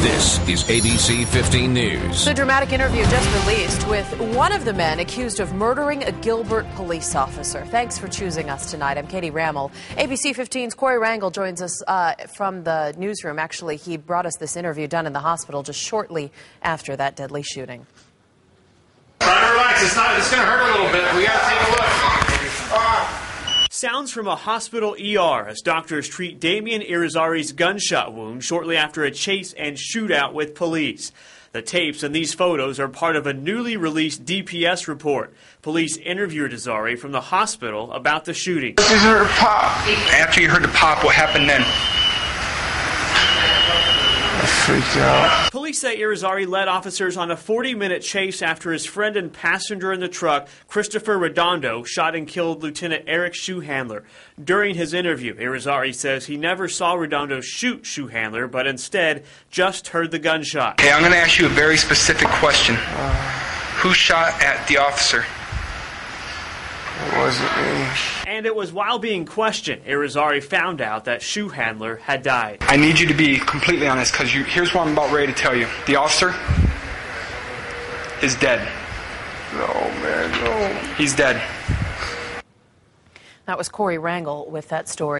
This is ABC 15 News. The dramatic interview just released with one of the men accused of murdering a Gilbert police officer. Thanks for choosing us tonight. I'm Katie Rammel. ABC 15's Corey Rangel joins us from the newsroom. Actually, he brought us this interview done in the hospital just shortly after that deadly shooting. Try to relax. It's going to hurt a little bit. We got to take a look. Sounds from a hospital ER as doctors treat Damian Irizarry's gunshot wound shortly after a chase and shootout with police. The tapes and these photos are part of a newly released DPS report. Police interviewed Irizarry from the hospital about the shooting. You heard a pop. After you heard the pop, what happened then? I freaked out. Police say Irizarry led officers on a 40-minute chase after his friend and passenger in the truck, Christopher Redondo, shot and killed Lieutenant Eric Shoehandler. During his interview, Irizarry says he never saw Redondo shoot Shoehandler, but instead just heard the gunshot. Okay, I'm going to ask you a very specific question. Who shot at the officer? It wasn't me. And it was while being questioned, Irizarry found out that Shoehandler had died. I need you to be completely honest, because here's what I'm about ready to tell you. The officer is dead. No, man, no. He's dead. That was Corey Rangel with that story.